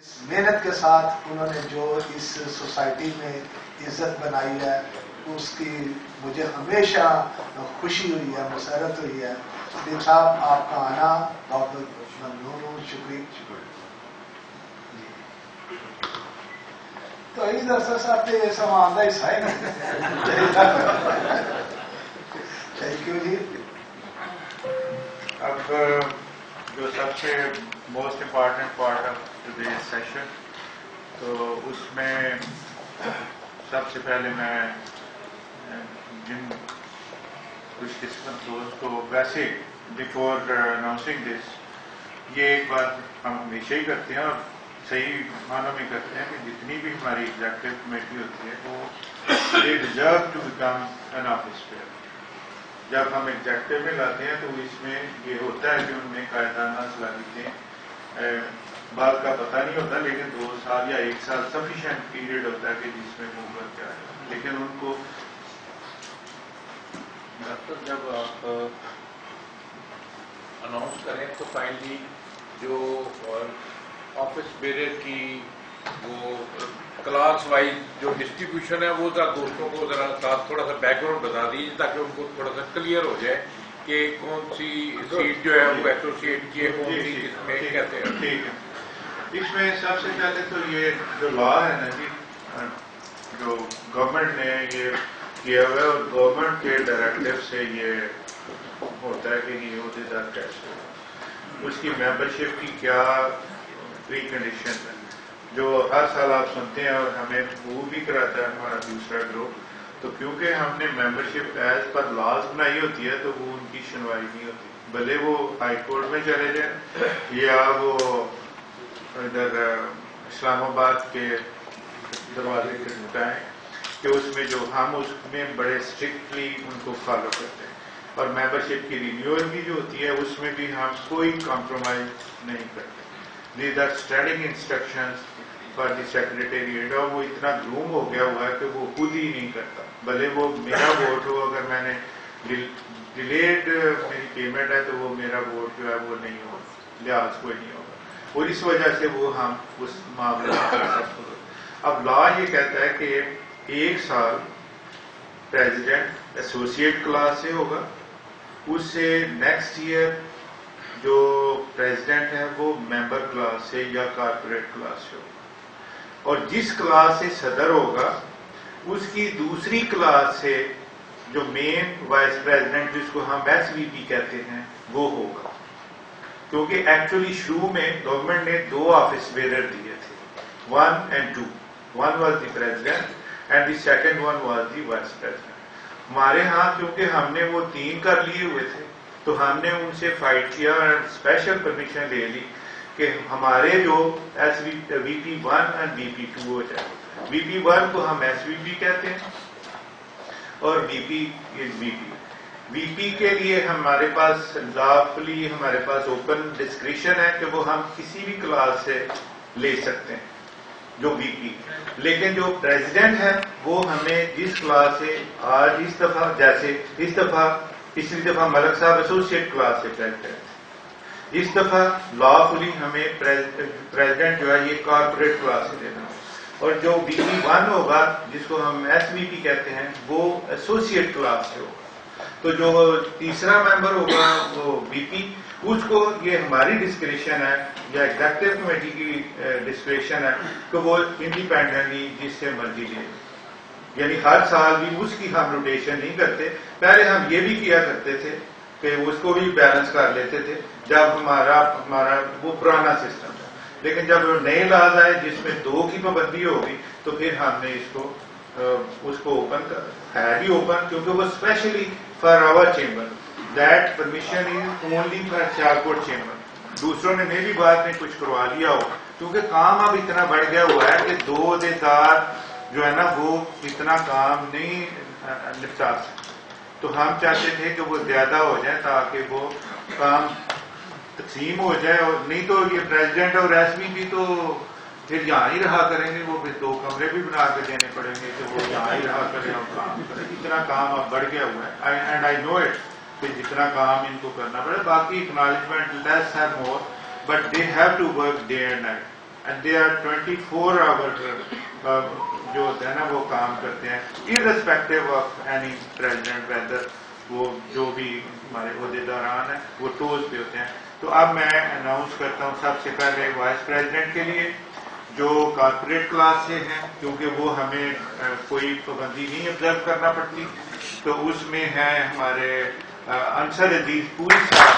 اس محنت کے ساتھ انہوں نے جو اس سوسائٹی میں عزت بنائی ہے اس کی مجھے ہمیشہ خوشی ہوئی ہے، مسرت ہوئی ہے. سلیم صاحب آپ کا آنا بہت ممنون ہوں، شکریہ. تو ادھر صاحب کے سامان کا حصہ ہے نا. تھینک یو جی. اب جو سب سے most important part of today's session, تو اس میں سب سے پہلے میں جن خوش قسمت دوست کو ویسے بیفور اناؤنسنگ دس، یہ ایک بات ہم ہمیشہ ہی کرتے ہیں اور صحیح معنوں میں کرتے ہیں کہ جتنی بھی ہماری ایگزیکٹو کمیٹی ہوتی ہے وہ they deserve to become an office bearer. جب ہم ایگزیکٹو میں لاتے ہیں تو اس میں یہ ہوتا ہے کہ ان میں قائدانہ صلاحیتیں بات کا پتہ نہیں ہوتا، لیکن 2 سال یا 1 سال سفیشینٹ پیریڈ ہوتا ہے کہ جس میں موو کر کے آئے. لیکن ان کو ڈاکٹر جب آپ اناؤنس کریں تو فائنلی جو آفس بیرر کی وہ کلاس وائز جو ڈسٹریبیوشن ہے وہ ذرا دوستوں کو ذرا ساتھ تھوڑا سا بیک گراؤنڈ بتا دیجیے تاکہ ان کو تھوڑا سا کلیئر ہو جائے کہ کون سی سیٹ جو ہے وہ ایسوسیٹ کی ہے، کون سی کس میں کہتے ہیں. ٹھیک ہے. اس میں سب سے پہلے تو یہ جو لا ہے نا جی، جو گورنمنٹ نے یہ کیا ہوا ہے اور گورنمنٹ کے ڈائریکٹو سے یہ ہوتا ہے کہ یہ عہدیدار کیسے ہو، اس کی ممبرشپ کی کیا پری کنڈیشن ہے، جو ہر سال آپ سنتے ہیں اور ہمیں وہ بھی کراتا ہے ہمارا دوسرا گروپ. تو کیونکہ ہم نے ممبرشپ ایز پر لاز بنائی ہوتی ہے تو وہ ان کی سنوائی نہیں ہوتی، بھلے وہ ہائی کورٹ میں چلے جائیں یا وہ ادھر اسلام آباد کے دروازے کے بتائیں کہ اس میں جو ہم اس میں بڑے اسٹرکٹلی ان کو فالو کرتے ہیں. اور ممبرشپ کی رینیول بھی جو ہوتی ہے اس میں بھی ہم کوئی کمپرومائز نہیں کرتے. These are standing instructions for the secretariat, اور وہ اتنا گروم ہو گیا ہوا ہے کہ وہ خود ہی نہیں کرتا، بھلے وہ میرا ووٹ ہو. اگر میں نے ڈیلیڈ میری پیمنٹ ہے تو وہ میرا ووٹ جو ہے وہ نہیں ہوگا، لحاظ کوئی نہیں ہوگا، اور اس وجہ سے وہ ہم اس معاملے میں سکسیسفل ہو. اب لا یہ کہتا ہے کہ 1 سال پریزیڈنٹ ایسوسیٹ کلاس سے ہوگا، اس سے نیکسٹ ایئر جو پریزیڈنٹ ہے وہ ممبر کلاس سے یا کارپوریٹ کلاس سے ہوگا، اور جس کلاس سے صدر ہوگا اس کی دوسری کلاس سے جو مین وائس پریزیڈنٹ جس کو ہم ایس وی پی کہتے ہیں وہ ہوگا. کیونکہ ایکچولی شروع میں گورنمنٹ نے 2 آفس بیرر دیے تھے، 1 and 2. 1 was the president and the second one was the vice president. ہمارے ہاں کیونکہ ہم نے وہ 3 کر لیے ہوئے تھے تو ہم نے ان سے فائٹ کیا اور اسپیشل پرمیشن لے لی کہ ہمارے جو ایس وی پی 1 and وی پی 2 ہو جائے. وی پی 1 کو ہم ایس وی پی کہتے ہیں اور وی پی از وی پی. وی پی کے لیے ہمارے پاس لافلی ہمارے پاس اوپن ڈسکریشن ہے کہ وہ ہم کسی بھی کلاس سے لے سکتے ہیں جو وی پی، لیکن جو پریزیڈنٹ ہے وہ ہمیں جس کلاس سے آج اس دفعہ، جیسے اس دفعہ پچھلی دفعہ ملک صاحب ایسوسیٹ کلاس سے کہتے ہیں، اس دفعہ لافلی ہمیں پریزیڈنٹ جو ہے یہ کارپوریٹ کلاس سے دینا ہے. اور جو وی پی 1 ہوگا جس کو ہم ایس وی پی کہتے ہیں وہ ایسوسیٹ کلاس سے ہوگا. تو جو تیسرا ممبر ہوگا وہ وی پی، اس کو یہ ہماری ڈسکریشن ہے یا ایگزیکٹو کمیٹی کی ڈسکریشن ہے کہ وہ انڈیپینڈنٹلی جس سے مرضی لے، یعنی ہر سال بھی اس کی ہم روٹیشن نہیں کرتے. پہلے ہم یہ بھی کیا کرتے تھے کہ اس کو بھی بیلنس کر لیتے تھے جب ہمارا وہ پرانا سسٹم تھا، لیکن جب نئے لاز آئے جس میں 2 کی پابندی ہوگی تو پھر ہم نے اس کو اوپن کر ہے بھی اوپن، کیونکہ وہ especially for our chamber, that permission is only for Sialkot chamber. دوسروں نے میری بات میں کچھ کروا لیا ہو، کیونکہ کام اب اتنا بڑھ گیا ہوا ہے کہ 2 عہدیدار جو ہے نا وہ اتنا کام نہیں نپٹا سکتے. تو ہم چاہتے تھے کہ وہ زیادہ ہو جائیں تاکہ وہ کام تقسیم ہو جائے، اور نہیں تو یہ پریزیڈنٹ اور ایس وی پی تو پھر یہاں ہی رہا کریں گے، وہ پھر 2 کمرے بھی بنا کے دینے پڑیں گے کہ وہ یہاں ہی رہا کریں اور کام کریں. اتنا کام اب بڑھ گیا ہوا ہے، اینڈ آئی نو اٹ کہ جتنا کام ان کو کرنا پڑے. باقی اکنالجمنٹ لیس ہے more, but they have to work day and night. And they are 24 hour جو ہوتے ہیں نا وہ کام کرتے ہیں irrespective of any president whether وہ جو بھی ہمارے عہدے داران ہیں وہ ٹوز پہ ہوتے ہیں. تو اب میں اناؤنس کرتا ہوں سب سے پہلے وائس پریزیڈنٹ کے لیے جو کارپوریٹ کلاس سے ہیں, کیونکہ وہ ہمیں کوئی پابندی نہیں آبزرو کرنا پڑتی, تو اس میں ہیں ہمارے انصر عزیز پوری صاحب.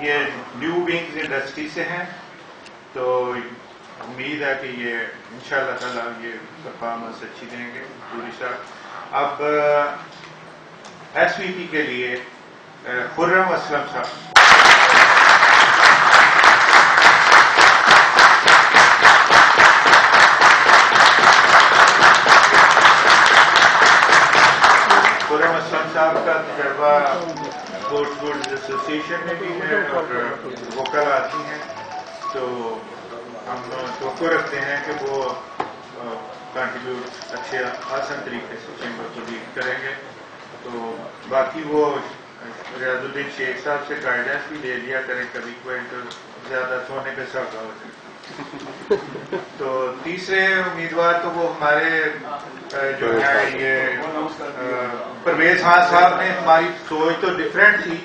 یہ نیو ونگز انڈسٹری سے ہیں, تو امید ہے کہ یہ انشاءاللہ تعالیٰ یہ پرفارمنس اچھی دیں گے پوری صاحب. اب ایس وی پی کے لیے خرم اسلم صاحب. خرم اسلم صاحب کا تجربہ اسپورٹس گڈز ایسوسیشن میں بھی ہے اور وہ کل آتی ہیں, تو ہم توقع رکھتے ہیں کہ وہ کنٹریبیوٹ اچھے آسان طریقے سے چیمبر کو لیڈ کریں گے. تو باقی وہ ریاض الدین شیخ صاحب سے گائیڈنس بھی لے لیا کریں, کبھی کوئی زیادہ سونے پہ سودا ہو جائے. تو تیسرے امیدوار تو وہ ہمارے جو ہے یہ پرویز خان صاحب نے, ہماری سوچ تو ڈفرینٹ تھی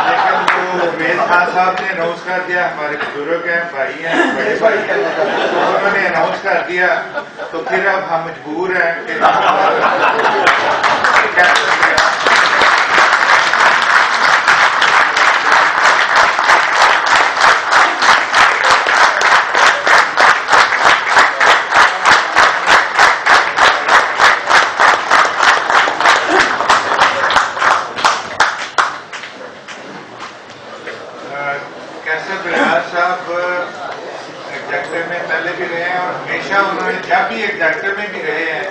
لیکن وہ پرویز خان صاحب نے اناؤنس کر دیا, ہمارے بزرگ ہیں, بھائی ہیں, بڑے بھائی ہیں, تو انہوں نے اناؤنس کر دیا, تو پھر اب ہم مجبور ہیں کہ ایگزیکٹو میں پہلے بھی رہے ہیں اور ہمیشہ انہوں نے جب بھی ایگزیکٹو میں بھی رہے ہیں